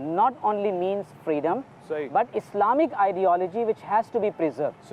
not only means freedom but Islamic ideology which has to be preserved।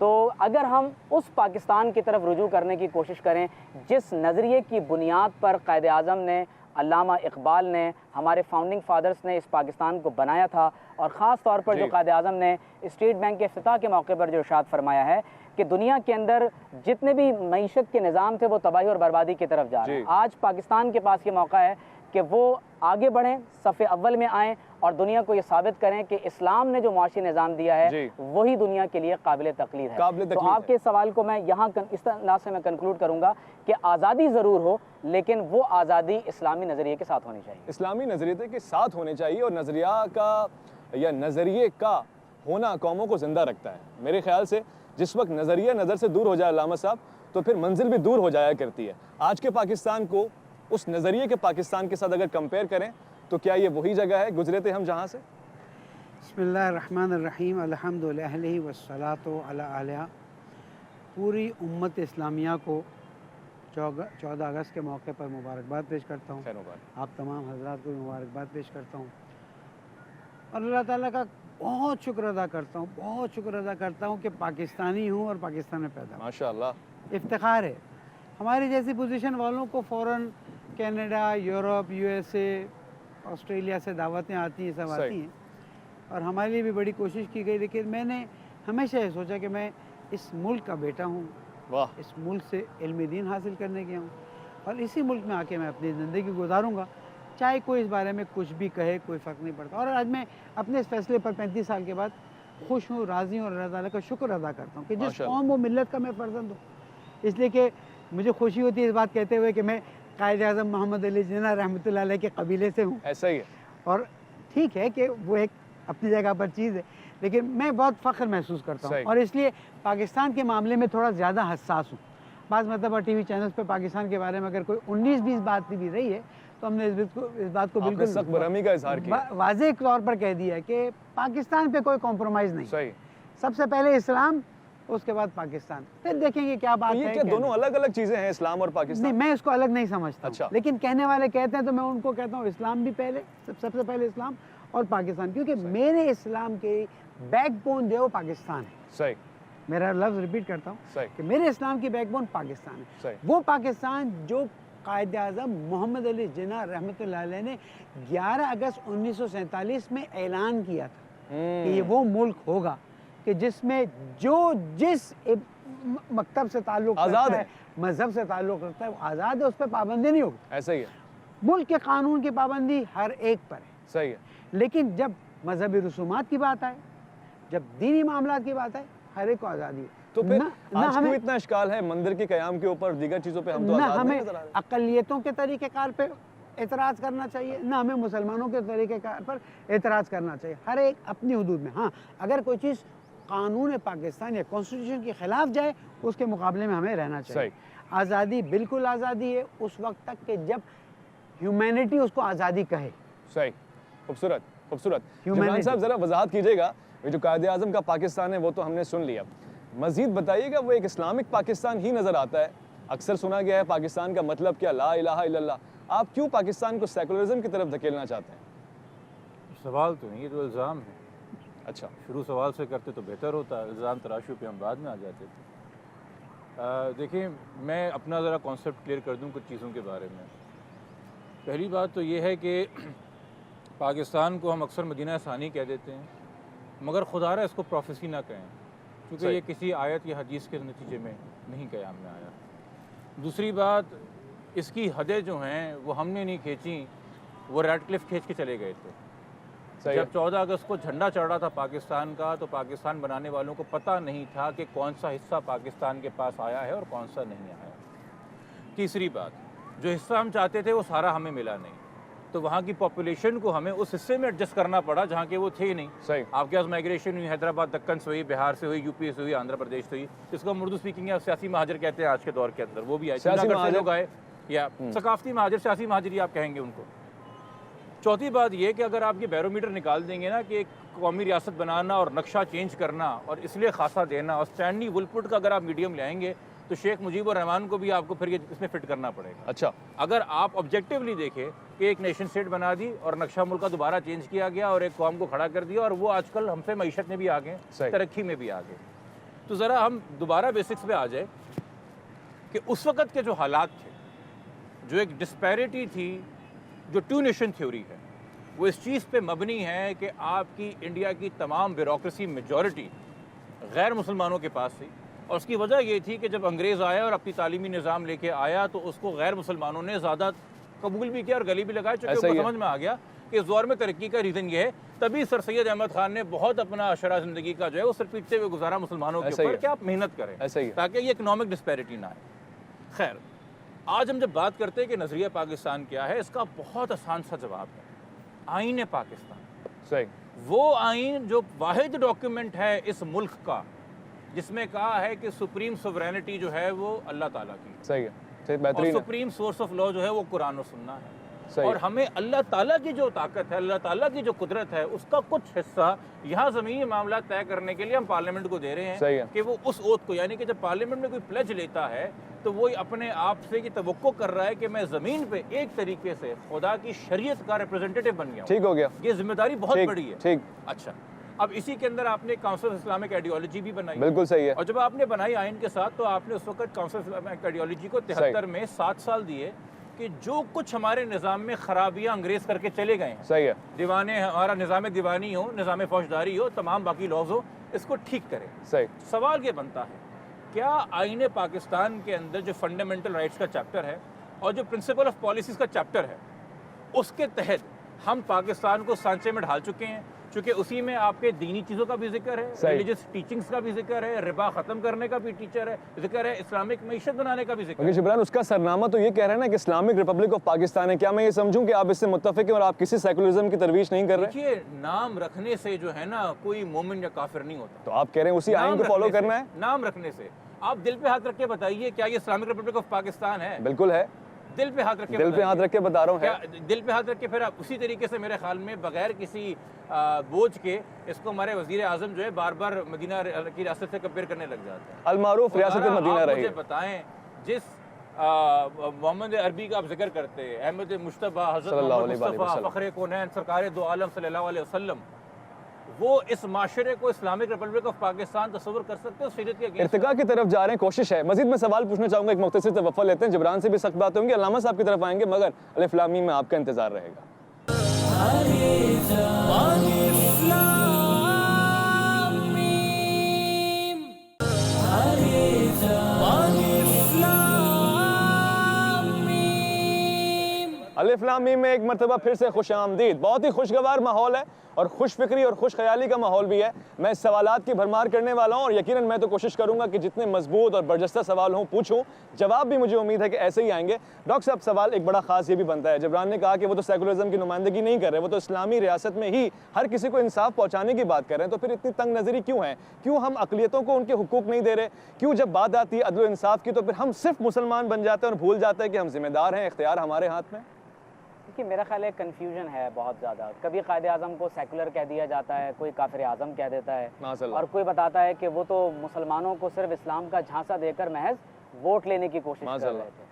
تو اگر ہم اس پاکستان کی طرف رجوع کرنے کی کوشش کریں جس نظریے کی بنیاد پر قائد اعظم نے، علامہ اقبال نے، ہمارے فاؤنڈنگ فادرز نے اس پاکستان کو بنایا تھا، اور خاص طور پر جو قائد اعظم نے اسٹیٹ بینک کے افتتاح کے موقع پر جو ارشاد فرمایا ہے کہ دنیا کے اندر جتنے بھی معیشت کے نظام تھے وہ تباہی اور بربادی کی طرف جا رہے ہیں۔ آج پاکستان کے پاس یہ موقع ہے کہ وہ آگے بڑھیں، صف اول میں آئیں اور دنیا کو یہ ثابت کریں کہ اسلام نے جو معاشی نظام دیا ہے وہی دنیا کے لیے قابل تقلید ہے۔ تو آپ کے سوال کو میں یہاں اس طرح سے میں کنکلوڈ کروں گا کہ آزادی ضرور ہو، لیکن وہ آزادی اسلامی نظریے کے ساتھ ہونی چاہیے، اسلامی نظریے کے ساتھ ہونے چاہیے، اور نظریہ کا یا نظریے کا ہونا قوموں کو زندہ رکھتا ہے۔ میرے خیال سے جس وقت نظریہ نظر سے دور ہو جائے علامہ صاحب، تو پھر منزل بھی دور ہو جایا کرتی ہے۔ آج کے پاکستان کو اس نظریے کے پاکستان کے ساتھ اگر کمپیئر کریں تو کیا یہ وہی جگہ ہے گزرے تھے ہم جہاں سے؟ بسم اللہ الرحمن الرحیم، الحمد للہ والصلاۃ علی اہلہا۔ پوری امت اسلامیہ کو 14 اگست کے موقع پر مبارکباد پیش کرتا ہوں، آپ تمام حضرات کو مبارکباد پیش کرتا ہوں، اور اللہ تعالیٰ کا بہت شکر ادا کرتا ہوں کہ پاکستانی ہوں اور پاکستان میں پیدا ہوں۔ ماشاءاللہ، افتخار ہے۔ ہماری جیسی پوزیشن والوں کو فوراً Canada, Europe, U S A, Australia سے دعوتیں آتی ہیں، سب آتی ہیں، اور ہمارے لیے بھی بڑی کوشش کی گئی، لیکن میں نے ہمیشہ یہ سوچا کہ میں اس ملک کا بیٹا ہوں، اس ملک سے علم دین حاصل کرنے گیا ہوں، اور اسی ملک میں آ کے میں اپنی زندگی گزاروں گا، چاہے کوئی اس بارے میں کچھ بھی کہے، کوئی فرق نہیں پڑتا۔ اور آج میں اپنے اس فیصلے پر 35 سال کے بعد خوش ہوں، راضی ہوں، اور اللہ تعالیٰ کا شکر ادا کرتا ہوں کہ جس قوم و ملت کا میں فرزند ہوں۔ اس لیے کہ مجھے خوشی ہوتی ہے اس بات کہتے ہوئے کہ میں قائد اعظم محمد علی جناح رحمۃ اللہ علیہ کے قبیلے سے ہوں۔ ایسا ہی ہے، اور ٹھیک ہے کہ وہ ایک اپنی جگہ پر چیز ہے، لیکن میں بہت فخر محسوس کرتا ہوں، اور اس لیے پاکستان کے معاملے میں تھوڑا زیادہ حساس ہوں۔ بعض مرتبہ ٹی وی چینلز پہ پاکستان کے بارے میں اگر کوئی 19-20 بات بھی رہی ہے تو ہم نے اس بات کو بالکل سخت برہمی کا اظہار کیا، واضح طور پر کہہ دیا ہے کہ پاکستان پہ کوئی کمپرومائز نہیں، صحیح، سب سے پہلے اسلام، اس کے بعد پاکستان، پھر دیکھیں گے کیا بات ہے۔ یہ کیا دونوں الگ الگ چیزیں ہیں، اسلام اور پاکستان؟ نہیں، میں اس کو الگ نہیں سمجھتا، لیکن کہنے والے کہتے ہیں تو میں ان کو کہتا ہوں اسلام بھی پہلے، سب سے پہلے اسلام اور پاکستان، کیونکہ میرے اسلام کے بیک بون جو ہے وہ پاکستان ہے۔ صحیح، میرا لفظ ریپیٹ کرتا ہوں کہ میرے اسلام کی بیک بون پاکستان ہے، وہ پاکستان جو قائد اعظم محمد علی جناح رحمۃ اللہ علیہ نے 11 اگست 1947 میں اعلان کیا تھا کہ یہ وہ ملک ہوگا کہ جس میں جو جس مکتب سے تعلق رکھتا ہے، مذہب سے تعلق رکھتا ہے، وہ آزاد ہے، اس پہ پابندی نہیں ہوگی۔ ایسا ہی ہے، ملک کے قانون کی پابندی ہر ایک پر ہے، صحیح ہے، لیکن جب مذہبی رسومات کی بات آئے، جب دینی معاملات کی بات آئے، ہر ایک کو آزادی ہے۔ تو پھر آج کیوں اتنا اشکال ہے مندر کے قیام کے اوپر، دیگر چیزوں پہ ہم تو آزاد نہیں نظر آ رہے؟ اقلیتوں کے طریقہ کار پہ اعتراض کرنا چاہیے، نہ ہمیں مسلمانوں کے طریقہ کار پر اعتراض کرنا چاہیے، ہر ایک اپنی حدود میں۔ ہاں، اگر کوئی چیز قانون پاکستان یا کانسٹیٹیوشن کے خلاف جائے، اس کے مقابلے میں ہمیں رہنا چاہیے۔ آزادی بالکل آزادی ہے اس وقت تک کہ جب ہیومینٹی اس کو آزادی کہے۔ صحیح، خوبصورت۔ جبران صاحب ذرا وضاحت کیجئے گا، جو قائد اعظم کا پاکستان ہے وہ تو ہم نے سن لیا، مزید بتائیے گا، وہ ایک اسلامک پاکستان ہی نظر آتا ہے، اکثر سنا گیا ہے پاکستان کا مطلب کیا، لا الہ الا اللہ، آپ کیوں پاکستان کو سیکولرزم کی طرف دھکیلنا چاہتے ہیں؟ سوال تو نہیں، یہ تو الزام ہے۔ اچھا، شروع سوال سے کرتے تو بہتر ہوتا، الزام تراشی پہ ہم بعد میں آ جاتے تھے۔ دیکھیں، میں اپنا ذرا کانسیپٹ کلیئر کر دوں کچھ چیزوں کے بارے میں۔ پہلی بات تو یہ ہے کہ پاکستان کو ہم اکثر مدینہ ثانی کہہ دیتے ہیں، مگر خدا را اس کو پروفیسی نہ کہیں، کیونکہ یہ کسی آیت یا حدیث کے نتیجے میں نہیں قیام میں آیا۔ دوسری بات، اس کی حدیں جو ہیں وہ ہم نے نہیں کھینچیں، وہ ریڈ کلف کھینچ کے چلے گئے تھے۔ جب 14 اگست کو جھنڈا چڑھ رہا تھا پاکستان کا، تو پاکستان بنانے والوں کو پتہ نہیں تھا کہ کون سا حصہ پاکستان کے پاس آیا ہے اور کون سا نہیں آیا۔ تیسری بات، جو حصہ ہم چاہتے تھے وہ سارا ہمیں ملا نہیں، تو وہاں کی پاپولیشن کو ہمیں اس حصے میں ایڈجسٹ کرنا پڑا جہاں کہ وہ تھے نہیں۔ صحیح، آپ کے پاس مائگریشن ہوئی، حیدرآباد دکن سے ہوئی، بہار سے ہوئی، یو پی سے ہوئی، آندھرا پردیش سے ہوئی، جس کو ہم اردو اسپیکنگ یا سیاسی مہاجر کہتے ہیں آج کے دور کے اندر، وہ بھی آئے، لوگ آئے، یا ثقافتی مہاجر، سیاسی مہاجر آپ کہیں گے ان کو۔ چوتھی بات یہ کہ اگر آپ یہ بیرومیٹر نکال دیں گے نا کہ ایک قومی ریاست بنانا اور نقشہ چینج کرنا اور اس لیے خاصا دینا، اور اسٹینلی ولپٹ کا اگر آپ میڈیم لے آئیں گے تو شیخ مجیب الرحمان کو بھی آپ کو پھر یہ اس میں فٹ کرنا پڑے گا۔ اچھا، اگر آپ آبجیکٹیولی دیکھیں کہ ایک نیشن اسٹیٹ بنا دی اور نقشہ ملک کا دوبارہ چینج کیا گیا اور ایک قوم کو کھڑا کر دیا، اور وہ آج کل ہم سے معیشت میں بھی آگے، ترقی میں بھی آگے۔ تو ذرا ہم دوبارہ بیسکس پہ آ جائیں کہ اس وقت کے جو حالات تھے، جو ایک ڈسپیرٹی تھی، جو ٹو نیشن تھیوری ہے، وہ اس چیز پہ مبنی ہے کہ آپ کی انڈیا کی تمام بیوروکریسی میجورٹی غیر مسلمانوں کے پاس تھی، اور اس کی وجہ یہ تھی کہ جب انگریز آیا اور اپنی تعلیمی نظام لے کے آیا تو اس کو غیر مسلمانوں نے زیادہ قبول بھی کیا اور گلی بھی لگایا، چونکہ ان کو سمجھ میں آ گیا کہ اس دور میں ترقی کا ریزن یہ ہے. تبھی سر سید احمد خان نے بہت اپنا عشرہ زندگی کا جو ہے وہ سر پیٹتے ہوئے گزارا مسلمانوں کے اوپر کہ آپ محنت کریں تاکہ یہ اکنامک ڈسپیرٹی نہ آئے. خیر، آج ہم جب بات کرتے ہیں کہ نظریہ پاکستان کیا ہے، اس کا بہت آسان سا جواب ہے آئین پاکستان. صحیح. وہ آئین جو واحد ڈاکیومنٹ ہے اس ملک کا جس میں کہا ہے کہ سپریم سوورینٹی جو ہے وہ اللہ تعالیٰ کی. صحیح ہے، اور بہترین. سپریم سورس آف لا جو ہے وہ قرآن و سننا ہے. صحیح. اور ہمیں اللہ تعالیٰ کی جو طاقت ہے، اللہ تعالیٰ کی جو قدرت ہے، اس کا کچھ حصہ یہاں زمینی معاملات طے کرنے کے لیے ہم پارلیمنٹ کو دے رہے ہیں کہ وہ اس اوتھ کو، یعنی کہ جب پارلیمنٹ میں کوئی پلیج لیتا ہے تو وہ اپنے آپ سے یہ توقع کر رہا ہے کہ میں زمین پہ ایک طریقے سے خدا کی شریعت کا ریپرزینٹیٹو بن گیا ہوں. ٹھیک ہو گیا. یہ ذمہ داری بہت بڑی ہے. ٹھیک. اچھا، اب اسی کے اندر آپ نے کاؤنسل آف اسلامک آئیڈیالوجی بھی بنائی. بالکل صحیح ہے. اور جب آپ نے بنائی آئین کے ساتھ تو آپ نے اس وقت کاؤنسل آف اسلامک آئیڈیالوجی کو 73 میں 7 سال دیے کہ جو کچھ ہمارے نظام میں خرابیاں انگریز کر کے چلے گئے ہیں، صحیح ہے، دیوانے ہمارا نظام دیوانی ہو، نظام فوجداری ہو، تمام باقی لاز ہو، اس کو ٹھیک کرے. صحیح. سوال یہ بنتا ہے کیا آئین پاکستان کے اندر جو فنڈامنٹل رائٹس کا چیپٹر ہے اور جو پرنسپل آف پالیسیز کا چیپٹر ہے اس کے تحت ہم پاکستان کو سانچے میں ڈھال چکے ہیں؟ چونکہ اسی میں آپ کے دینی چیزوں کا بھی ذکر ہے، ریلیجس ٹیچنگز کا بھی ذکر ہے، ربا ختم کرنے کا بھی ذکر ہے، اسلامک معیشت بنانے کا بھی ذکر ہے. جبران، اس کا سرنامہ تو یہ کہہ رہے ہیں نا کہ اسلامک ریپبلک آف پاکستان ہے. کیا میں یہ سمجھوں کہ آپ اس سے متفق ہیں اور آپ کسی سیکولرزم کی ترویج نہیں کر رہے؟ دیکھیے، نام رکھنے سے جو ہے نا کوئی مومن یا کافر نہیں ہوتا. تو آپ کہہ رہے ہیں اسی آئین کو فالو کرنا ہے؟ نام رکھنے سے. آپ دل پہ ہاتھ رکھ کے بتائیے کیا یہ اسلامک ریپبلک آف پاکستان ہے؟ بالکل ہے. دل پہ ہاتھ رکھ کے بتا رہا ہوں. دل پہ ہاتھ رکھ کے پھر آپ اسی طریقے سے میرے خیال میں بغیر کسی بوجھ کے اس کو ہمارے وزیر اعظم جو ہے بار بار مدینہ کی ریاست سے کمپیئر کرنے لگ جاتے ہیں. المعروف ریاست مدینہ رہی. مجھے بتائیں، جس محمد عربی کا آپ ذکر کرتے ہیں، احمد مجتبیٰ، حضرت محمد مصطفیٰ، فخر کونین، سرکار دو عالم صلی اللہ علیہ وسلم، وہ اس معاشرے کو اسلامک ریپبلک آف پاکستان تصور کر سکتے ہیں؟ سیرت کے ارتقاء کی طرف جا رہے ہیں، کوشش ہے. مزید میں سوال پوچھنا چاہوں گا، ایک مختصر توقع لیتے ہیں. جبران سے بھی سخت باتیں ہوں گی، علامہ صاحب کی طرف آئیں گے، مگر الف لام میم میں آپ کا انتظار رہے گا. الف لام میم میں ایک مرتبہ پھر سے خوش آمدید. بہت ہی خوشگوار ماحول ہے اور خوش فکری اور خوش خیالی کا ماحول بھی ہے. میں سوالات کی بھرمار کرنے والا ہوں اور یقیناً میں تو کوشش کروں گا کہ جتنے مضبوط اور برجستہ سوال ہوں پوچھوں. جواب بھی مجھے امید ہے کہ ایسے ہی آئیں گے. ڈاکٹر صاحب، سوال ایک بڑا خاص یہ بھی بنتا ہے، جبران نے کہا کہ وہ تو سیکولرزم کی نمائندگی نہیں کر رہے، وہ تو اسلامی ریاست میں ہی ہر کسی کو انصاف پہنچانے کی بات کر رہے ہیں. تو پھر اتنی تنگ نظری کیوں ہے؟ کیوں ہم اقلیتوں کو ان کے حقوق نہیں دے رہے؟ کیوں جب بات آتی ہے عدل و انصاف کی تو پھر ہم صرف مسلمان بن جاتے ہیں اور بھول جاتے ہیں کہ ہم ذمہ دار ہیں، اختیار ہمارے ہاتھ میں؟ کہ میرا خیال ہے کنفیوژن ہے بہت زیادہ. کبھی قائد اعظم کو سیکولر کہہ دیا جاتا ہے، کوئی کافر اعظم کہہ دیتا ہے، اور کوئی بتاتا ہے کہ وہ تو مسلمانوں کو صرف اسلام کا جھانسا دے کر محض ووٹ لینے کی کوشش کر رہے تھے.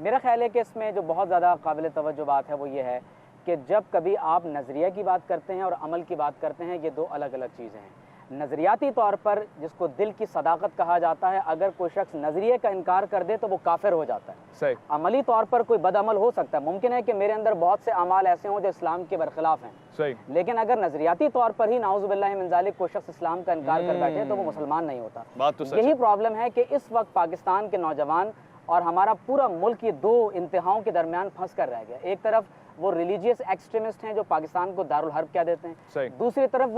میرا خیال ہے کہ اس میں جو بہت زیادہ قابل توجہ بات ہے وہ یہ ہے کہ جب کبھی آپ نظریہ کی بات کرتے ہیں اور عمل کی بات کرتے ہیں، یہ دو الگ الگ چیزیں ہیں. نظریاتی طور پر جس کو دل کی صداقت کہا جاتا ہے، اگر کوئی شخص نظریے کا انکار کر دے تو وہ کافر ہو جاتا ہے. صحیح. عملی طور پر کوئی بد عمل ہو سکتا ہے، ممکن ہے کہ میرے اندر بہت سے اعمال ایسے ہوں جو اسلام کے برخلاف ہیں. صحیح. لیکن اگر نظریاتی طور پر ہی نعوذ باللہ من ذالک کوئی شخص اسلام کا انکار کر بیٹھے تو وہ مسلمان نہیں ہوتا. بات تو یہی پرابلم ہے کہ اس وقت پاکستان کے نوجوان اور ہمارا پورا ملک یہ دو انتہاؤں کے درمیان پھنس کر رہ گیا. ایک طرف وہ ریلیجیس ایکسٹریمسٹ ہیں جو پاکستان کو دارالحرب کہہ دیتے ہیں، دوسری طرف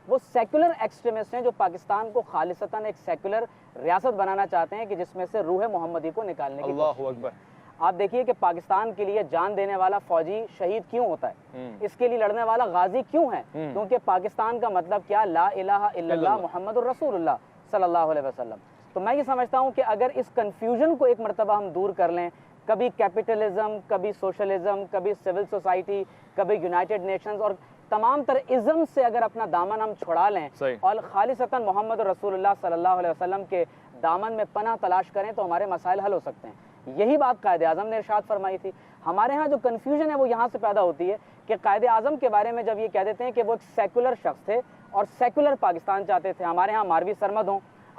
وہ سیکولر ایکسٹریمسٹ ہیں جو پاکستان کو خالصتاً ایک سیکولر ریاست بنانا چاہتے ہیں کہ جس میں سے روح محمدی کو نکالنے کی اللہ اکبر. آپ دیکھیے کہ پاکستان کے لیے جان دینے والا فوجی شہید کیوں ہوتا ہے؟ اس کے لیے لڑنے والا غازی کیوں ہے؟ کیونکہ پاکستان کا مطلب کیا؟ لا الہ الا اللہ محمد الرسول اللہ صلی اللہ علیہ وسلم. تو میں یہ سمجھتا ہوں کہ اگر اس کنفیوژن کو ایک مرتبہ ہم دور کر لیں، کبھی کیپٹلزم، کبھی سوشلزم، کبھی سول سوسائٹی، کبھی یونائٹڈ نیشنز اور تمام تر ازم سے اگر اپنا دامن ہم چھڑا لیں اور خالصتاً محمد رسول اللہ صلی اللہ علیہ وسلم کے دامن میں پناہ تلاش کریں تو ہمارے مسائل حل ہو سکتے ہیں. یہی بات قائد اعظم نے ارشاد فرمائی تھی. ہمارے ہاں جو کنفیوژن ہے وہ یہاں سے پیدا ہوتی ہے کہ قائد اعظم کے بارے میں جب یہ کہہ دیتے ہیں کہ وہ ایک سیکولر شخص تھے اور سیکولر پاکستان چاہتے تھے. ہمارے ہاں ماروی سرمد ہوں،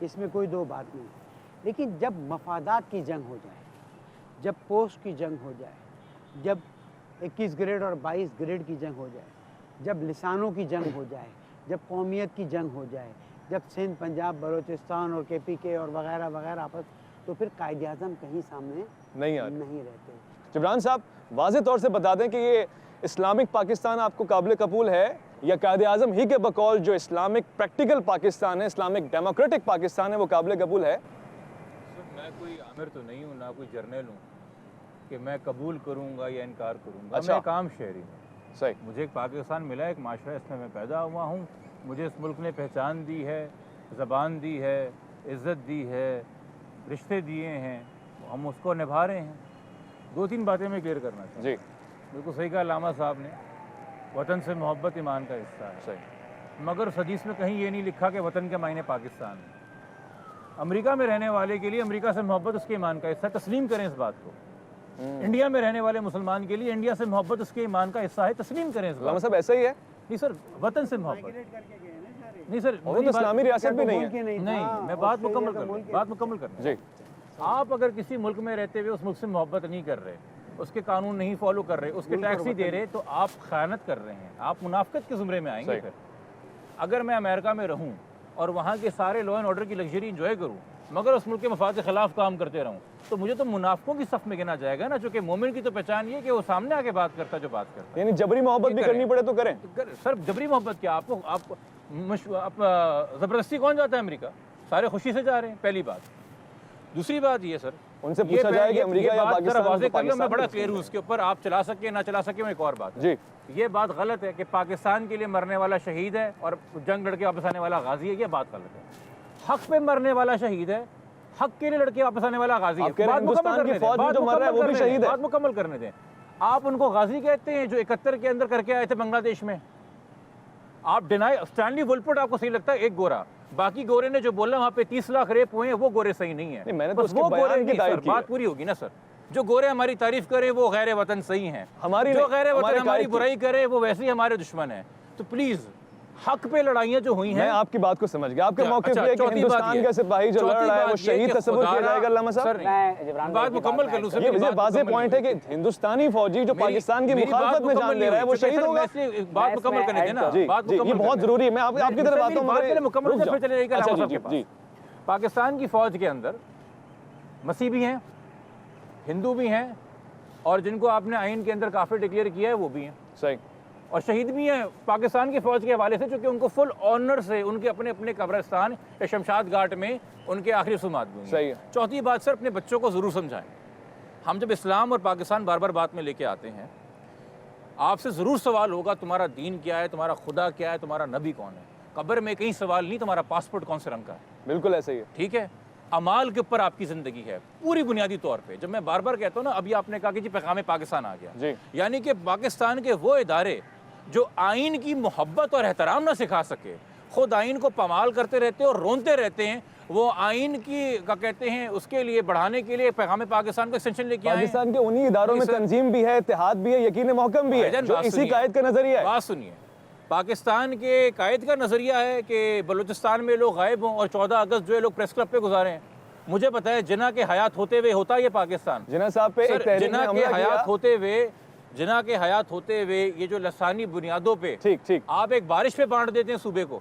اس میں کوئی دو بات نہیں. لیکن جب مفادات کی جنگ ہو جائے, جب پوسٹ کی جنگ ہو جائے, جب 21 گریڈ اور 22 گریڈ کی جنگ ہو جائے, جب لسانوں کی جنگ ہو جائے, جب قومیت کی جنگ ہو جائے, جب سندھ, پنجاب, بلوچستان اور KPK اور وغیرہ وغیرہ آپس, تو پھر قائد اعظم کہیں سامنے نہیں آتے. نہیں رہتے. جبران صاحب واضح طور سے بتا دیں کہ یہ اسلامک پاکستان آپ کو قابل قبول ہے یا قائد اعظم ہی کے بقول جو اسلامک پریکٹیکل پاکستان ہے, اسلامک ڈیموکریٹک پاکستان ہے, وہ قابل قبول ہے؟ سر میں کوئی عامر تو نہیں ہوں, نہ کوئی جرنیل ہوں کہ میں قبول کروں گا یا انکار کروں گا. میں ایک عام شہری ہوں. صحیح. مجھے ایک پاکستان ملا ہے, ایک معاشرہ, اس میں پیدا ہوا ہوں. مجھے اس ملک نے پہچان دی ہے, زبان دی ہے, عزت دی ہے, رشتے دیے ہیں, ہم اس کو نبھا رہے ہیں. دو تین باتیں میں کلیئر کرنا چاہتا ہوں. جی بالکل صحیح کہا علامہ صاحب نے, وطن سے محبت ایمان کا حصہ ہے. صحیح. مگر اس حدیث میں کہیں یہ نہیں لکھا کہ وطن کے معنی پاکستان ہے. امریکہ میں رہنے والے کے لیے امریکہ سے محبت اس کے ایمان کا حصہ ہے, تسلیم کریں اس بات کو. انڈیا میں رہنے والے مسلمان کے لیے انڈیا سے محبت اس کے ایمان کا حصہ ہے, تسلیم کریں اس علامہ بات. صاحب ایسا ہی ہے؟ نہیں سر, وطن سے محبت نہیں سر, وہ تو اسلامی ریاست بھی نہیں ہے. نہیں, میں بات مکمل کرنا. جی آپ اگر کسی ملک میں رہتے ہوئے اس ملک سے محبت نہیں کر رہے, اس کے قانون نہیں فالو کر رہے, اس کے ٹیکس نہیں دے رہے, تو آپ خیانت کر رہے ہیں, آپ منافقت کے زمرے میں آئیں گے. پھر اگر میں امریکہ میں رہوں اور وہاں کے سارے لا اینڈ آرڈر کی لگژری انجوائے کروں مگر اس ملک کے مفاد کے خلاف کام کرتے رہوں, تو مجھے تو منافقوں کی صف میں گنا جائے گا نا. چونکہ مومن کی تو پہچان یہ کہ وہ سامنے آ کے بات کرتا جو بات کرتا. یعنی جبری محبت بھی کرنی پڑے تو کریں. سر جبری محبت کیا, آپ زبردستی کون جاتا ہے امریکہ؟ سارے خوشی سے جا رہے ہیں, پہلی بات. دوسری بات یہ سر, ان سے پوچھا جائے کہ امریکہ یا پاکستان, میں بڑا کلیئر ہوں اس کے اوپر, آپ چلا سکے نہ چلا سکے, میں ایک اور بات. جی یہ بات غلط ہے کہ پاکستان کے لیے مرنے والا شہید ہے اور جنگ لڑ کے واپس آنے والا غازی ہے, یہ بات غلط ہے. حق پہ مرنے والا شہید ہے, حق کے لیے لڑ کے واپس آنے والا غازی ہے. بات مکمل کرنے دیں. آپ ان کو غازی کہتے ہیں جو 71 کے اندر کر کے آئے تھے بنگلہ دیش میں. آپ ڈینائی, اسٹینلی وولپٹ آپ کو صحیح لگتا ہے ایک گورا, باقی گورے نے جو بولا وہاں پہ 30 لاکھ ریپ ہوئے ہیں وہ گورے صحیح نہیں ہیں. میں نے تو اس کے بیان کی تائید کی. بات پوری ہوگی نا سر. جو گورے ہماری تعریف کرے وہ غیر وطن صحیح ہیں, جو غیر وطن ہماری برائی کرے وہ ویسے ہی ہمارے دشمن ہیں. تو پلیز حق پہ لڑائیاں جو ہوئی ہیں, میں آپ کی بات کو سمجھ گیا. آپ کے موقف یہ کہ ہندوستان کا سپاہی جو لڑ رہا ہے وہ شہید تصور کیا جائے گا. علامہ صاحب بات مکمل کر لوں سر. یہ واضح پوائنٹ ہے کہ ہندوستانی فوجی جو پاکستان کی مخالفت میں جان دے رہا ہے وہ شہید ہوگا. بات مکمل کرنے دیں نا, یہ بہت ضروری ہے. میں آپ کی طرف آتا ہوں. پاکستان کی فوج کے اندر مسیح بھی ہیں, ہندو بھی ہیں, اور جن کو آپ نے آئین کے اندر کافر ڈکلیئر کیا ہے وہ بھی ہیں. صحیح. اور شہید بھی ہیں پاکستان کی فوج کے حوالے سے, چونکہ ان کو فل آنر سے ان کے اپنے اپنے قبرستان یا شمشاد گھاٹ میں ان کے آخری رسومات بھی صحیح ہے. چوتھی بات سر, اپنے بچوں کو ضرور سمجھائیں. ہم جب اسلام اور پاکستان بار بار بات میں لے کے آتے ہیں, آپ سے ضرور سوال ہوگا تمہارا دین کیا ہے, تمہارا خدا کیا ہے, تمہارا نبی کون ہے. قبر میں کہیں سوال نہیں تمہارا پاسپورٹ کون سے رنگ کا ہے. بالکل ایسا ہی ہے. ٹھیک ہے, اعمال کے اوپر آپ کی زندگی ہے پوری بنیادی طور پہ. جب میں بار بار کہتا ہوں نا, ابھی آپ نے کہا کہ جی پیغام پاکستان آ گیا, جی یعنی کہ پاکستان کے وہ ادارے جو آئین کی محبت اور احترام نہ سکھا سکے, خود آئین کو پامال کرتے رہتے اور رونتے رہتے ہیں, وہ آئین کی کا کہتے ہیں اس کے لیے بڑھانے کے لیے پیغام پاکستان کو ایکسٹینشن لے کے آئے ہیں. پاکستان کے انہی اداروں میں تنظیم بھی ہے, اتحاد بھی ہے, یقین محکم بھی ہے, جو اسی قائد کا نظریہ ہے. بات سنیے, پاکستان کے قائد کا نظریہ ہے کہ بلوچستان میں لوگ غائب ہوں اور 14 اگست جو ہے لوگ پریس کلب پہ گزارے ہیں. مجھے پتا ہے جناح کے حیات ہوتے ہوئے ہوتا یہ پاکستان. جناح صاحب پہ ایک تحریک نے حملہ کیا. جناح کے حیات ہوتے ہوئے یہ جو لسانی بنیادوں پہ ٹھیک آپ ایک بارش پہ بانٹ دیتے ہیں صوبے کو,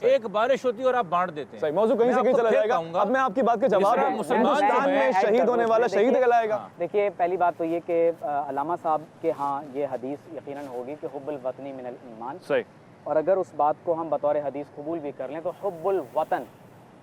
ایک بارش ہوتی ہے اور آپ بانٹ دیتے ہیں. صحیح, موضوع کہیں سے کہیں چلا جائے گا. اب میں آپ کی بات کا جواب دوں. ہندوستان میں شہید ہونے والا شہید کہلائے گا. دیکھیے پہلی بات تو یہ کہ علامہ صاحب کے ہاں یہ حدیث یقیناً ہوگی کہ حب الوطنی من الایمان. صحیح. اور اگر اس بات کو ہم بطور حدیث قبول بھی کر لیں تو حب الوطن,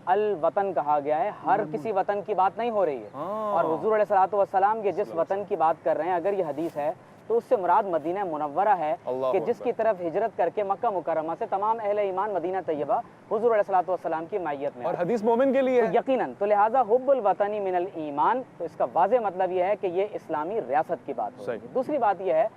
الوطن کہا گیا ہے, ہر کسی وطن کی بات نہیں ہو رہی ہے. اور حضور علیہ الصلوۃ والسلام کے جس وطن کی بات کر رہے ہیں, اگر یہ حدیث ہے تو اس سے مراد مدینہ منورہ ہے کہ جس کی طرف ہجرت کر کے مکہ مکرمہ سے تمام اہل ایمان مدینہ طیبہ حضور علیہ الصلوۃ والسلام کی معیت میں, اور حدیث مومن کے لیے یقیناً. تو لہٰذا حب الوطنی من الایمان, تو اس کا واضح مطلب یہ ہے کہ یہ اسلامی ریاست کی بات ہے. دوسری بات یہ ہے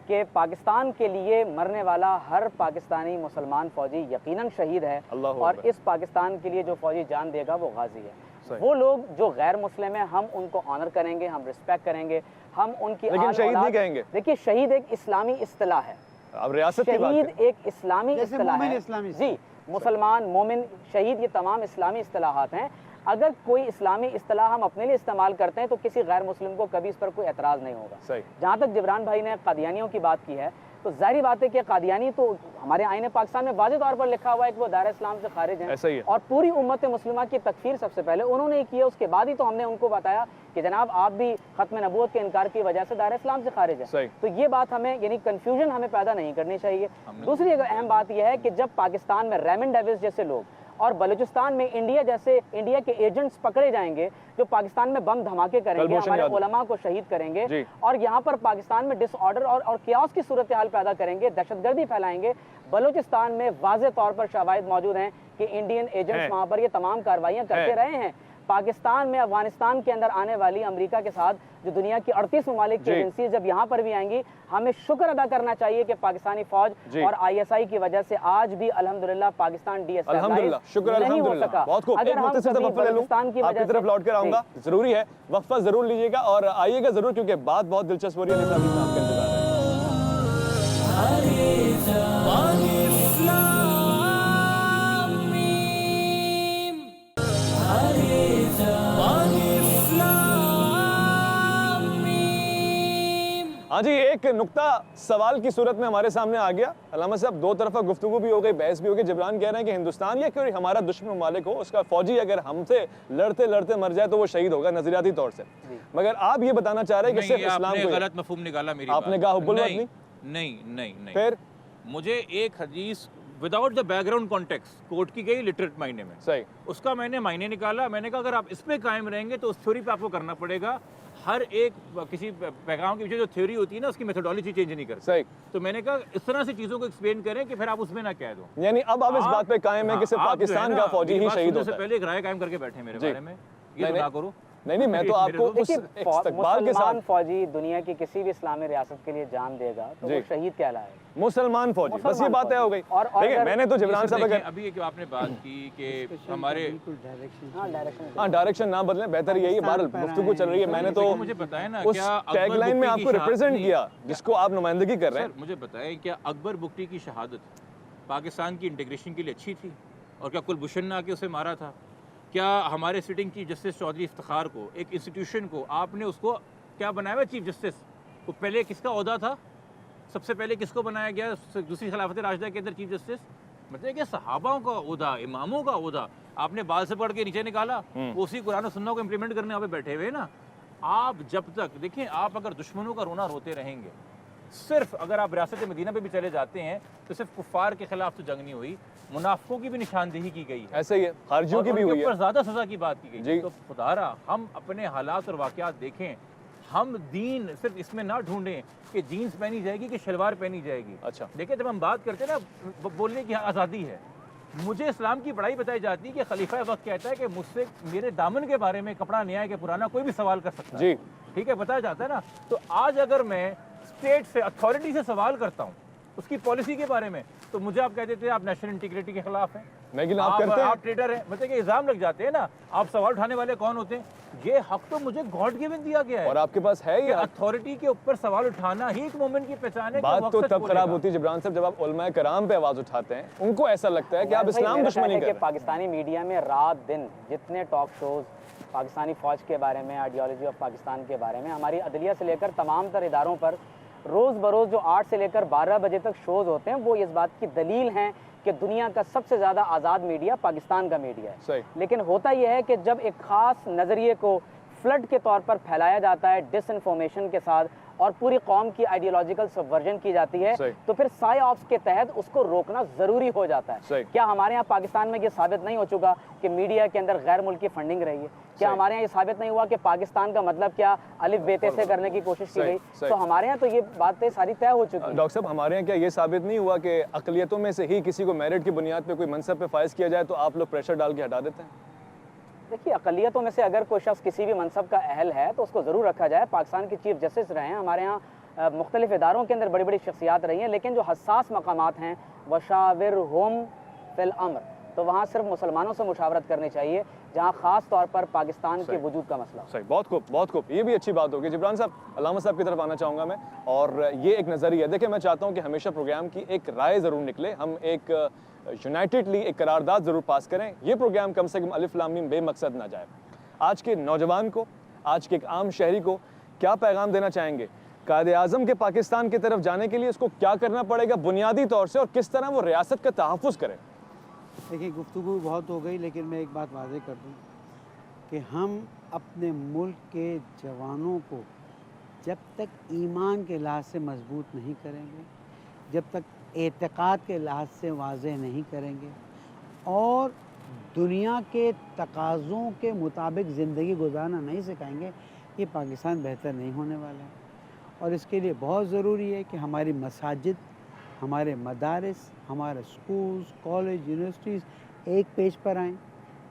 کہ پاکستان کے لیے مرنے والا ہر پاکستانی مسلمان فوجی یقیناً شہید ہے, اور اس پاکستان کے لیے جو فوجی جان دے گا وہ غازی ہے. وہ لوگ جو غیر مسلم ہیں ہم ان کو آنر کریں گے, ہم رسپیکٹ کریں گے, ہم ان کی لیکن شہید نہیں کہیں گے. دیکھیے شہید ایک اسلامی اصطلاح ہے, اب ریاست کی بات شہید ایک اسلامی اصطلاح ہے. جی, مسلمان, مومن, شہید, یہ تمام اسلامی اصطلاحات ہیں. اگر کوئی اسلامی اصطلاح ہم اپنے لیے استعمال کرتے ہیں تو کسی غیر مسلم کو کبھی اس پر کوئی اعتراض نہیں ہوگا. صحیح. جہاں تک جبران بھائی نے قادیانیوں کی بات کی ہے تو ظاہری بات ہے کہ قادیانی تو ہمارے آئین پاکستان میں واضح طور پر لکھا ہوا ہے کہ وہ دائرہ اسلام سے خارج ہیں, ایسا ہی ہے. اور پوری امت مسلمہ کی تکفیر سب سے پہلے انہوں نے کی ہے. اس کے بعد ہی تو ہم نے ان کو بتایا کہ جناب آپ بھی ختم نبوت کے انکار کی وجہ سے دائرہ اسلام سے خارج ہیں. صحیح. تو یہ بات ہمیں یعنی کنفیوژن ہمیں پیدا نہیں کرنی چاہیے. دوسری ایک اہم بات یہ ہے کہ جب پاکستان میں ریمن ڈیوس جیسے لوگ اور بلوچستان میں انڈیا کے ایجنٹس پکڑے جائیں گے جو پاکستان میں بم دھماکے کریں گے, ہمارے علماء کو شہید کریں گے, اور یہاں پر پاکستان میں ڈس آرڈر اور کیاس کی صورتحال پیدا کریں گے, دہشت گردی پھیلائیں گے. بلوچستان میں واضح طور پر شواہد موجود ہیں کہ انڈین ایجنٹس وہاں پر یہ تمام کارروائیاں کرتے رہے ہیں. پاکستان میں افغانستان کے اندر آنے والی امریکہ کے ساتھ جو دنیا کی 38 ممالک کی ایجنسیز جب یہاں پر بھی آئیں گی, ہمیں شکر ادا کرنا چاہیے کہ پاکستانی فوج اور ISI کی وجہ سے آج بھی الحمدللہ پاکستان ڈی ایس نہیں ہو سکا. اگر ہم بلوچستان کی وجہ سے طرف لوٹ کر آؤں گا, ضروری ہے وقفہ ضرور لیجیے گا اور آئیے گا ضرور, کیونکہ بات بہت دلچسپ ہو رہی ہے. آپ کا انتظار ہے. ہاں جی, ایک نقطہ سوال کی صورت میں ہمارے سامنے آ گیا. علامہ صاحب, دو طرفہ گفتگو بھی ہو گئی, بحث بھی ہو گئی. جبران کہہ رہے ہیں کہ ہندوستان یا کوئی ہمارا دشمن ممالک ہو, اس کا فوجی اگر ہم سے لڑتے لڑتے مر جائے تو وہ شہید ہوگا نظریاتی طور سے. مگر آپ یہ بتانا چاہ رہے ہیں کہ صرف اسلام کو غلط مفہوم نکالا میری آپ نے کہا حب الوطنی نہیں. پھر مجھے ایک حدیث without the background context quote کی گئی لٹریٹ معنی میں, صحیح, اس کا میں نے معنی نکالا. میں نے کہا اگر آپ اس پہ قائم رہیں گے تو اس تھیوری پہ آپ کو کرنا پڑے گا. ہر ایک کسی پیغام کے پیچھے جو تھیوری ہوتی ہے نا, اس کی میتھڈالوجی چینج نہیں کرتے. صحیح. تو میں نے کہا اس طرح سے چیزوں کو ایکسپلین کریں کہ پھر آپ اس میں نہ کہہ دو. یعنی اب آپ اس بات پہ قائم ہیں کہ صرف پاکستان کا فوجی ہی شہید ہوتا ہے. پہلے ایک رائے قائم کر کے بیٹھے میرے بارے میں, یہ نہ کرو. نہیں, میں تو آپ کو اس استقبال کے ساتھ, مسلمان فوجی دنیا کی کسی بھی اسلامی ریاست کے لیے جان دے گا تو وہ شہید کہلائے. مسلمان فوجی, بس یہ بات طے ہو گئی. دیکھیں, میں نے تو جبران صاحب اگر ابھی ایک آپ نے بات کی کہ ہمارے ڈائریکشن نہ بدلیں, بہتر یہی ہے. بہرحال گفتگو چل رہی ہے. میں نے تو مجھے بتائیں نا اس ٹیگ لائن میں آپ کو ریپرزینٹ کیا جس کو آپ نمائندگی کر رہے ہیں. مجھے بتائیں کیا اکبر بگٹی کی شہادت پاکستان کی انٹیگریشن کے لیے اچھی تھی, اور کیا کلبھوشن نے آ کے اسے مارا تھا؟ کیا ہمارے sitting chief justice Chaudhry Iftikhar کو, ایک انسٹیٹیوشن کو, آپ نے اس کو کیا بنایا ہوا چیف جسٹس؟ وہ پہلے کس کا عہدہ تھا؟ سب سے پہلے کس کو بنایا گیا دوسری خلافت راشدہ کے اندر چیف جسٹس؟ مطلب کہ صحاباؤں کا عہدہ, اماموں کا عہدہ آپ نے بال سے پکڑ کے نیچے نکالا. وہ اسی قرآن و سنت کو امپلیمنٹ کرنے یہاں پہ بیٹھے ہوئے نا. آپ جب تک دیکھیں, آپ اگر دشمنوں کا رونا روتے رہیں گے, صرف اگر آپ ریاست مدینہ پہ بھی چلے جاتے ہیں تو صرف کفار کے خلاف تو جنگ نہیں ہوئی, منافقوں کی بھی نشاندہی کی گئی ہے. ایسا ہی ہے, خارجیوں کی بھی ہوئی ہے, زیادہ سزا کی بات کی گئی. تو خدارا ہم اپنے حالات اور واقعات دیکھیں. ہم دین صرف اس میں نہ ڈھونڈیں کہ جینز پہنی جائے گی کہ شلوار پہنی جائے گی. اچھا, دیکھیں جب ہم بات کرتے ہیں نا بولنے کی آزادی ہے, مجھے اسلام کی پڑھائی بتائی جاتی ہے کہ خلیفہ وقت کہتا ہے کہ مجھ سے میرے دامن کے بارے میں کپڑا نیا ہے کہ پرانا کوئی بھی سوال کر سکتا ہے. ٹھیک ہے, بتایا جاتا ہے نا. تو آج اگر میں اسٹیٹ سے, اتھارٹی سے سوال کرتا ہوں اس کی پالیسی کے بارے میں, تو مجھے آپ کہہ دیتے ہیں آپ نیشنل انٹیگریٹی کے خلاف ہیں, آپ ٹریٹر ہیں. مطلب کہ الزام لگ جاتے ہیں نا. آپ سوال اٹھانے والے کون ہوتے ہیں؟ یہ حق تو مجھے گاڈ گیون دیا گیا ہے, اور آپ کے پاس ہے یہ اتھارٹی کے اوپر سوال اٹھانا ہی ایک مومن کی پہچان ہے. بات تو تب خراب ہوتی ہے جبران صاحب جب آپ علماء کرام پہ آواز اٹھاتے ہیں, ان کو ایسا لگتا ہے کہ آپ اسلام دشمنی کر رہے ہیں. پاکستانی میڈیا میں رات دن جتنے ٹاک شوز پاکستانی فوج کے بارے میں, آئیڈیالوجی آف پاکستان کے بارے میں, ہماری عدلیہ سے لے کر تمام تر اداروں پر روز بروز جو 8 سے لے کر 12 بجے تک شوز ہوتے ہیں, وہ اس بات کی دلیل ہیں کہ دنیا کا سب سے زیادہ آزاد میڈیا پاکستان کا میڈیا ہے. لیکن ہوتا یہ ہے کہ جب ایک خاص نظریے کو فلڈ کے طور پر پھیلایا جاتا ہے ڈس انفارمیشن کے ساتھ, اور پوری قوم کی آئیڈیالوجیکل سبورژن کی جاتی ہے, تو پھر سائی آپس کے تحت اس کو روکنا ضروری ہو جاتا ہے. کیا ہمارے یہاں پاکستان میں یہ ثابت نہیں ہو چکا کہ میڈیا کے اندر غیر ملکی فنڈنگ رہی ہے؟ کیا ہمارے یہاں یہ ثابت نہیں ہوا کہ پاکستان کا مطلب کیا الف بیتے سے کرنے کی کوشش کی گئی؟ تو ہمارے یہاں تو یہ باتیں ساری طے ہو چکی ہیں. ڈاکٹر صاحب, ہمارے یہاں کیا یہ ثابت نہیں ہوا کہ اقلیتوں میں سے ہی کسی کو میرٹ کی بنیاد پہ کوئی منصب پہ فائز کیا جائے تو آپ لوگ پریشر ڈال کے ہٹا دیتے ہیں؟ دیکھیے, اقلیتوں میں سے اگر کوئی شخص کسی بھی منصب کا اہل ہے تو اس کو ضرور رکھا جائے. پاکستان کے چیف جسٹس رہے ہیں, ہمارے یہاں مختلف اداروں کے اندر بڑی بڑی شخصیات رہی ہیں, لیکن جو حساس مقامات ہیں وشاورہم فی الامر, تو وہاں صرف مسلمانوں سے مشاورت کرنی چاہیے جہاں خاص طور پر پاکستان کے وجود کا مسئلہ ہو۔ صحیح، بہت خوب، بہت خوب، یہ بھی اچھی بات ہوگی۔ جبران صاحب، علامہ صاحب کی طرف آنا چاہوں گا میں، اور یہ ایک نظریہ ہے، دیکھیں میں چاہتا ہوں کہ ہمیشہ پروگرام کی ایک رائے ضرور نکلے، ہم ایک یونائٹڈلی ایک قرارداد ضرور پاس کریں، یہ پروگرام کم سے کم الف لام میم بے مقصد نہ جائے۔ آج کے نوجوان کو، آج کے ایک عام شہری کو کیا پیغام دینا چاہیں گے؟ قائد اعظم کے پاکستان کی طرف جانے کے لیے اس کو کیا کرنا پڑے گا بنیادی طور سے، اور کس طرح وہ ریاست کا تحفظ کرے؟ دیکھیں گفتگو بہت ہو گئی، لیکن میں ایک بات واضح کر دوں کہ ہم اپنے ملک کے جوانوں کو جب تک ایمان کے لحاظ سے مضبوط نہیں کریں گے، جب تک اعتقاد کے لحاظ سے واضح نہیں کریں گے اور دنیا کے تقاضوں کے مطابق زندگی گزارنا نہیں سکھائیں گے، یہ پاکستان بہتر نہیں ہونے والا ہے۔ اور اس کے لیے بہت ضروری ہے کہ ہماری مساجد، ہمارے مدارس، ہمارے سکولز، کالج، یونیورسٹیز ایک پیج پر آئیں۔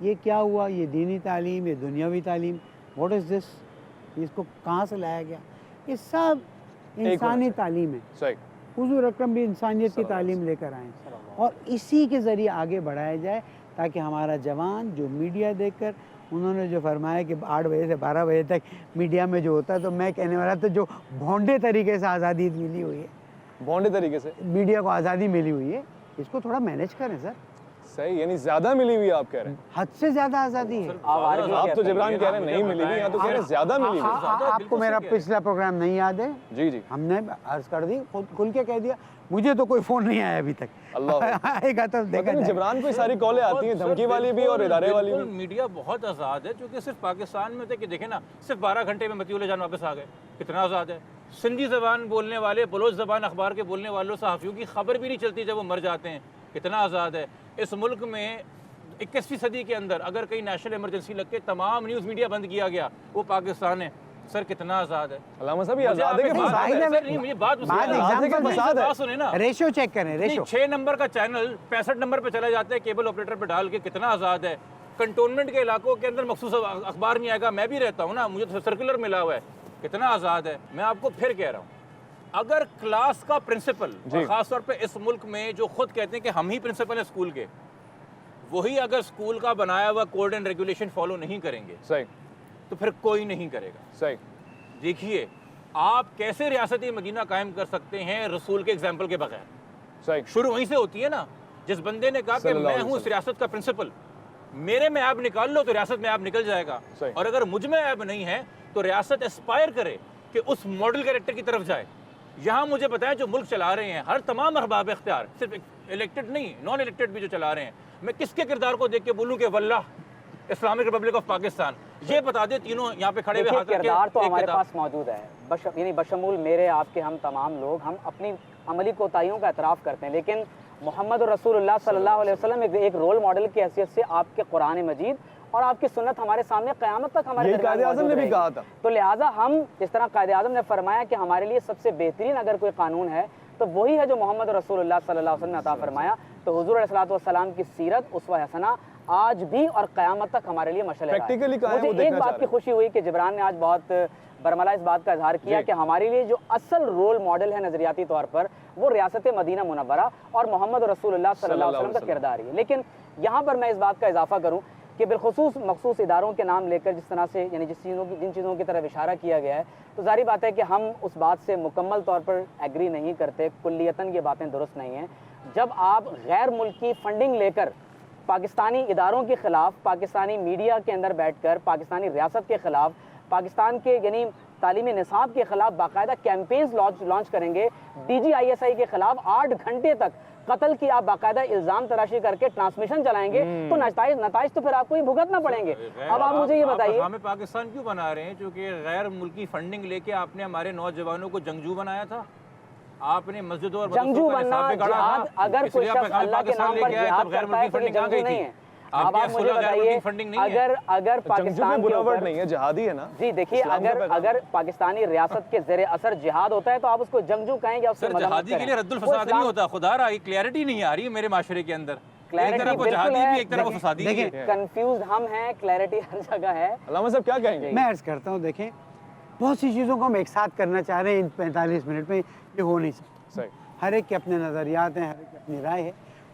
یہ کیا ہوا؟ یہ دینی تعلیم، یہ دنیاوی تعلیم، واٹ از دس؟ اس کو کہاں سے لایا گیا؟ یہ سب انسانی تعلیم ہے۔ صحیح، حضور اکرم بھی انسانیت کی تعلیم لے کر آئیں اور اسی کے ذریعے آگے بڑھایا جائے، تاکہ ہمارا جوان جو میڈیا دیکھ کر، انہوں نے جو فرمایا کہ 8 بجے سے 12 بجے تک میڈیا میں جو ہوتا ہے، تو میں کہنے والا تھا جو بھونڈے طریقے سے آزادی ملی ہوئی ہے، بونڈے طریقے سے میڈیا کو آزادی ملی ہوئی ہے، اس کو تھوڑا مینیج کریں سر۔ صحیح، یعنی زیادہ ملی ہوئی ہے، آپ کہہ رہے ہیں؟ حد سے زیادہ آزادی ہے۔ آپ تو جبران کہہ رہے ہیں نہیں ملی ہوئی، یہاں تو کہہ رہے ہیں زیادہ ملی ہوئی۔ آپ کو میرا پچھلا پروگرام نہیں یاد ہے؟ جی جی، ہم نے عرض کر دی، خود کھل کے کہہ دیا، مجھے تو کوئی فون نہیں آیا ابھی تک، اللہ آئے گا تو دیکھا جائے۔ جبران کو ساری کالیں آتی ہیں، دھمکی والی بھی اور ادارے والی بھی۔ میڈیا بہت آزاد ہے، چونکہ صرف پاکستان میں تھے کہ دیکھیں نا، صرف 12 گھنٹے میں مطیع اللہ جان واپس آ گئے، کتنا آزاد ہے۔ سندھی زبان بولنے والے، بلوچ زبان اخبار کے بولنے والوں، صحافیوں کی خبر بھی نہیں چلتی جب وہ مر جاتے ہیں، کتنا آزاد ہے۔ اس ملک میں 21ویں صدی کے اندر اگر کہیں نیشنل ایمرجنسی لگ کے تمام نیوز میڈیا بند کیا گیا، وہ پاکستان ہے۔ سر کتنا آزاد ہے علامہ صاحب، یہ آزاد ہے کہ بات سنیں نا، ریشو چیک کریں، ریشو 6 نمبر کا چینل 65 نمبر پہ چلا جاتا ہے کیبل آپریٹر پہ ڈال کے، کتنا آزاد ہے۔ کنٹونمنٹ کے علاقوں کے اندر مخصوص اخبار نہیں آئے گا، میں بھی رہتا ہوں نا، مجھے سرکولر ملا ہوا ہے، کتنا آزاد ہے۔ میں آپ کو پھر کہہ رہا ہوں، اگر کلاس کا پرنسپل، خاص طور پہ اس ملک میں جو خود کہتے ہیں کہ ہم ہی پرنسپل ہیں اسکول کے، وہی اگر اسکول کا بنایا ہوا کوڈ اینڈ ریگولیشن فالو نہیں کریں گے، صحیح، تو پھر کوئی نہیں کرے گا۔ صحیح، دیکھیے آپ کیسے ریاستی مدینہ قائم کر سکتے ہیں رسول کے اگزامپل کے بغیر؟ صحیح، شروع وہیں سے ہوتی ہے نا، جس بندے نے کہا کہ میں ہوں اس ریاست کا پرنسپل، میرے میں عیب نکال لو تو ریاست میں عیب نکل جائے گا، اور اگر مجھ میں عیب نہیں ہے تو ریاست اسپائر کرے کہ اس ماڈل کریکٹر کی طرف جائے۔ یہاں مجھے بتائیں جو ملک چلا رہے ہیں، ہر تمام ارباب اختیار، صرف الیکٹڈ نہیں، نان الیکٹڈ بھی جو چلا رہے ہیں، میں کس کے کردار کو دیکھ کے بولوں کہ واللہ اسلامک ریپبلک آف پاکستان، یہ بتا دے تینوں یہاں پہ کھڑے ہوئے ہاتھ رکھ کے، کردار تو ہمارے پاس موجود ہے، یعنی بشمول میرے، آپ کے، ہم تمام لوگ، ہم اپنی عملی کوتاہیوں کا اعتراف کرتے ہیں، لیکن محمد رسول اللہ صلی اللہ علیہ وسلم ایک رول ماڈل کی حیثیت سے آپ کے قرآن مجید اور آپ کی سنت ہمارے سامنے قیامت تک ہمارے درمیان قائد اعظم نے بھی کہا تھا۔ تو لہٰذا ہم، جس طرح قائد اعظم نے فرمایا کہ ہمارے لیے سب سے بہترین اگر کوئی قانون ہے تو وہی ہے جو محمد رسول اللہ صلی اللہ علیہ وسلم نے عطا فرمایا، تو حضور علیہ الصلوۃ کی سیرت اسوہ حسنہ آج بھی اور قیامت تک ہمارے لیے مشعل راہ ہے۔ مجھے ایک بات کی خوشی ہوئی کہ جبران نے آج بہت برملا اس بات کا اظہار کیا کہ ہمارے لیے جو اصل رول ماڈل ہے نظریاتی طور پر، وہ ریاست مدینہ منورہ اور محمد رسول اللہ صلی اللہ علیہ وسلم کا کردار ہی ہے۔ لیکن یہاں پر میں اس بات کا اضافہ کروں کہ بالخصوص مخصوص اداروں کے نام لے کر جس طرح سے، یعنی جن چیزوں کی طرف اشارہ کیا گیا ہے، تو ظاہری بات ہے کہ ہم اس بات سے مکمل طور پر ایگری نہیں کرتے، کلیتاً یہ باتیں درست نہیں ہیں۔ جب آپ غیر ملکی فنڈنگ لے کر پاکستانی اداروں کے خلاف، پاکستانی میڈیا کے اندر بیٹھ کر پاکستانی ریاست کے خلاف، پاکستان کے یعنی تعلیمی نصاب کے خلاف باقاعدہ کیمپینز لانچ کریں گے، DGISI کے خلاف 8 گھنٹے تک قتل کی آپ باقاعدہ الزام تراشی کر کے ٹرانسمیشن چلائیں گے، تو نتائج تو پھر آپ کو ہی بھگتنا پڑیں گے۔ اب آپ مجھے یہ بتائیے، ہمیں پاکستان کیوں بنا رہے ہیں؟ چونکہ غیر ملکی فنڈنگ لے کے آپ نے ہمارے نوجوانوں کو جنگجو بنایا تھا، آپ نے مسجدوں اور جنگجو بننا، جہاد، اگر کوئی شخص اللہ کے نام پر جہاد کرتا ہے تو یہ جنگجو نہیں ہے۔ اب آپ مجھے بتائیے، اگر پاکستان کے اوپر نہیں ہے، جہادی ہے نا جی، دیکھیے اگر پاکستانی ریاست کے زیر اثر جہاد ہوتا ہے تو آپ اس کو جنگجو کہیں یا اس سے مذمت جہادی کے لیے رد الفساد نہیں ہوتا، خدا رہا کلیئرٹی نہیں آ رہی میرے معاشرے کے اندر، ایک طرف وہ جہادی بھی ایک طرف وہ فسادی بھی ہے۔ کنفیوز ہم ہیں، کلیئرٹی ہر جگہ ہے۔ علامہ صاحب کیا کہیں گے؟ میں عرض کرتا ہوں، دیکھیں بہت سی چیزوں کو ہم ایک ساتھ کرنا چاہ رہے ہیں، ان 45 منٹ میں یہ ہو نہیں سکتا۔ صحیح، ہر ایک کے اپنے نظریات ہیں، ہر ایک کی اپنی رائے ہے،